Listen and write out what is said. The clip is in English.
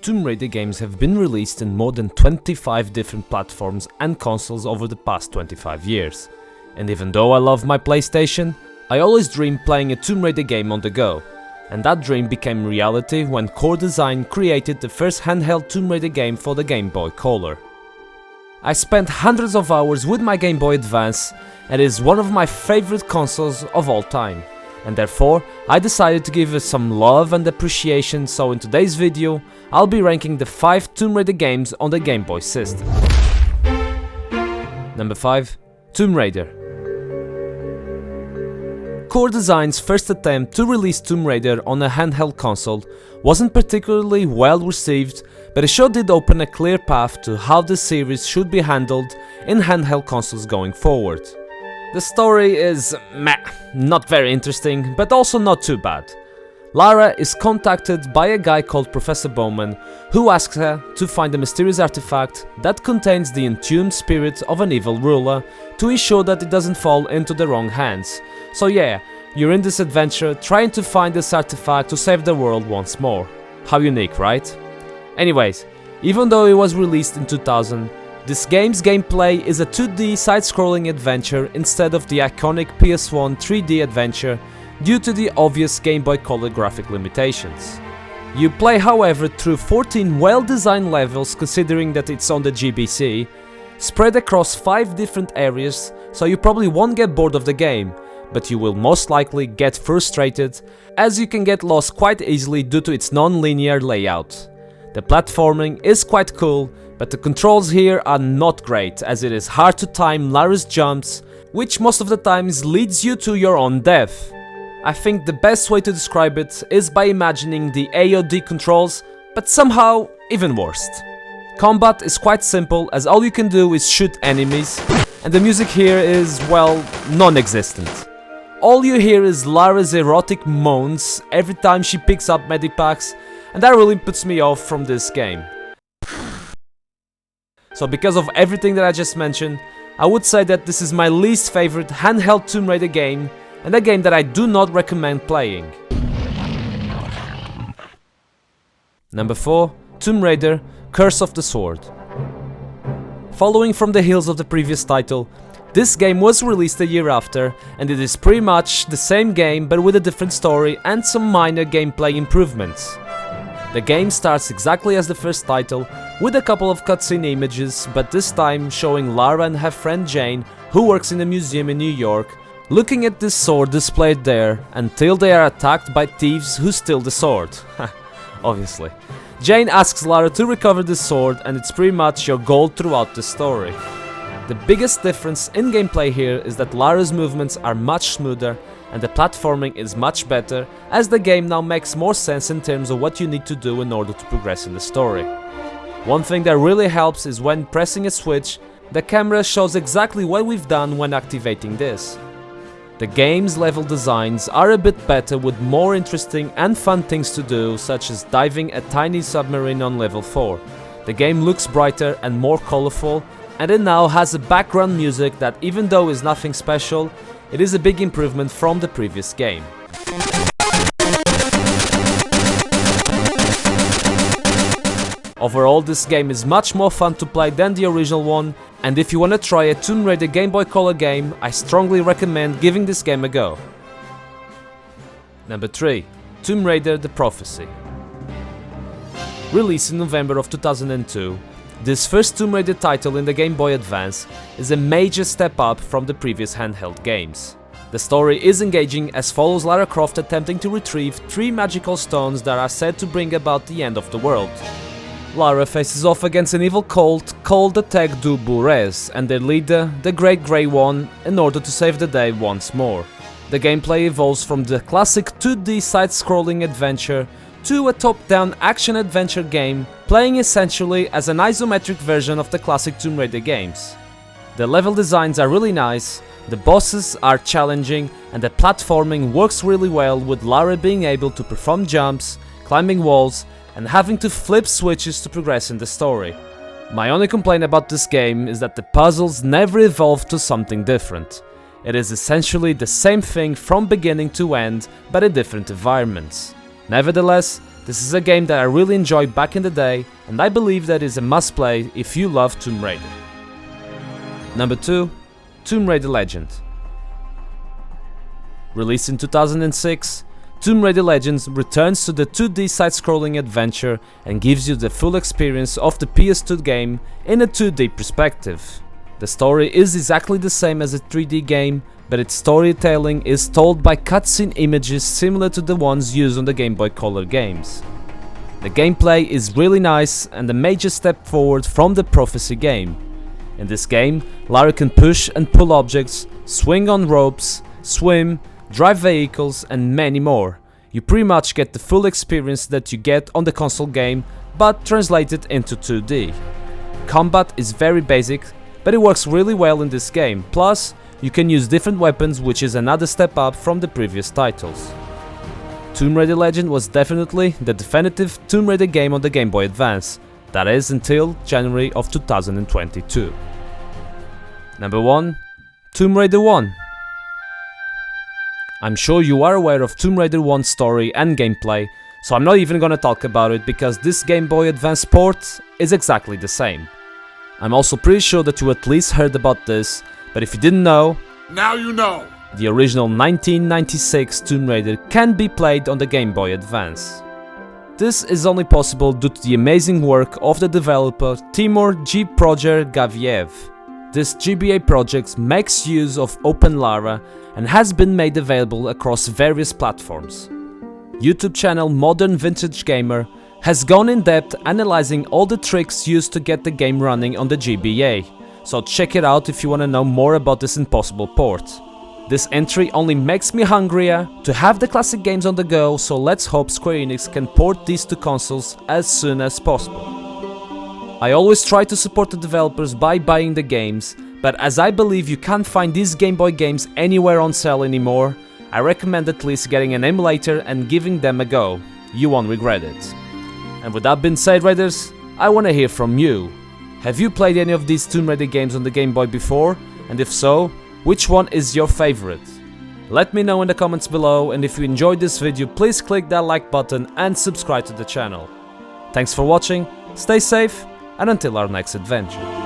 Tomb Raider games have been released in more than 25 different platforms and consoles over the past 25 years. And even though I love my PlayStation, I always dreamed playing a Tomb Raider game on the go. And that dream became reality when Core Design created the first handheld Tomb Raider game for the Game Boy Color. I spent hundreds of hours with my Game Boy Advance, and it is one of my favorite consoles of all time. And therefore, I decided to give it some love and appreciation, so in today's video, I'll be ranking the 5 Tomb Raider games on the Game Boy system. Number 5. Tomb Raider. Core Design's first attempt to release Tomb Raider on a handheld console wasn't particularly well received, but it sure did open a clear path to how the series should be handled in handheld consoles going forward. The story is meh, not very interesting, but also not too bad. Lara is contacted by a guy called Professor Bowman, who asks her to find a mysterious artifact that contains the entombed spirit of an evil ruler to ensure that it doesn't fall into the wrong hands. So yeah, you're in this adventure trying to find this artifact to save the world once more. How unique, right? Anyways, even though it was released in 2000, this game's gameplay is a 2D side-scrolling adventure instead of the iconic PS1 3D adventure due to the obvious Game Boy Color graphic limitations. You play, however, through 14 well-designed levels considering that it's on the GBC, spread across 5 different areas, so you probably won't get bored of the game, but you will most likely get frustrated as you can get lost quite easily due to its non-linear layout. The platforming is quite cool, but the controls here are not great as it is hard to time Lara's jumps, which most of the times leads you to your own death. I think the best way to describe it is by imagining the AOD controls, but somehow even worse. Combat is quite simple as all you can do is shoot enemies, and the music here is, well, non-existent. All you hear is Lara's erotic moans every time she picks up medipacks, and that really puts me off from this game. So because of everything that I just mentioned, I would say that this is my least favorite handheld Tomb Raider game, and a game that I do not recommend playing. Number 4. Tomb Raider: Curse of the Sword. Following from the heels of the previous title, this game was released a year after, and it is pretty much the same game but with a different story and some minor gameplay improvements. The game starts exactly as the first title, with a couple of cutscene images, but this time showing Lara and her friend Jane, who works in a museum in New York, looking at this sword displayed there until they are attacked by thieves who steal the sword. Obviously. Jane asks Lara to recover the sword, and it's pretty much your goal throughout the story. The biggest difference in gameplay here is that Lara's movements are much smoother and the platforming is much better, as the game now makes more sense in terms of what you need to do in order to progress in the story. One thing that really helps is when pressing a switch, the camera shows exactly what we've done when activating this. The game's level designs are a bit better with more interesting and fun things to do, such as diving a tiny submarine on level 4. The game looks brighter and more colorful, and it now has a background music that, even though is nothing special, it is a big improvement from the previous game. Overall, this game is much more fun to play than the original one, and if you want to try a Tomb Raider Game Boy Color game, I strongly recommend giving this game a go. Number 3. Tomb Raider: The Prophecy. Released in November of 2002, this first Tomb Raider title in the Game Boy Advance is a major step up from the previous handheld games. The story is engaging as follows Lara Croft attempting to retrieve 3 magical stones that are said to bring about the end of the world. Lara faces off against an evil cult called the Teg du Bourrez and their leader, the Great Grey One, in order to save the day once more. The gameplay evolves from the classic 2D side-scrolling adventure to a top-down action-adventure game, playing essentially as an isometric version of the classic Tomb Raider games. The level designs are really nice, the bosses are challenging, and the platforming works really well, with Lara being able to perform jumps, climbing walls, and having to flip switches to progress in the story. My only complaint about this game is that the puzzles never evolve to something different. It is essentially the same thing from beginning to end, but in different environments. Nevertheless, This is a game that I really enjoyed back in the day, and I believe that is a must play if you love Tomb Raider. Number 2. Tomb Raider Legend. Released in 2006, Tomb Raider Legends returns to the 2D side-scrolling adventure and gives you the full experience of the PS2 game in a 2D perspective. The story is exactly the same as a 3D game, but its storytelling is told by cutscene images similar to the ones used on the Game Boy Color games. The gameplay is really nice and a major step forward from the Prophecy game. In this game, Lara can push and pull objects, swing on ropes, swim, drive vehicles and many more. You pretty much get the full experience that you get on the console game, but translated into 2D. Combat is very basic, but it works really well in this game, plus you can use different weapons, which is another step up from the previous titles. Tomb Raider Legend was definitely the definitive Tomb Raider game on the Game Boy Advance, that is until January of 2022. Number 1. Tomb Raider 1. I'm sure you are aware of Tomb Raider 1's story and gameplay, so I'm not even gonna talk about it because this Game Boy Advance port is exactly the same. I'm also pretty sure that you at least heard about this, but if you didn't know, now you know! The original 1996 Tomb Raider can be played on the Game Boy Advance. This is only possible due to the amazing work of the developer Timur G. Gaviev. This GBA project makes use of Open Lara and has been made available across various platforms. YouTube channel Modern Vintage Gamer has gone in depth analyzing all the tricks used to get the game running on the GBA, so check it out if you want to know more about this impossible port. This entry only makes me hungrier to have the classic games on the go, so let's hope Square Enix can port these to consoles as soon as possible. I always try to support the developers by buying the games, but as I believe you can't find these Game Boy games anywhere on sale anymore, I recommend at least getting an emulator and giving them a go. You won't regret it. And with that being said, Raiders, I want to hear from you. Have you played any of these Tomb Raider games on the Game Boy before? And if so, which one is your favorite? Let me know in the comments below, and if you enjoyed this video, please click that like button and subscribe to the channel. Thanks for watching, stay safe, and until our next adventure.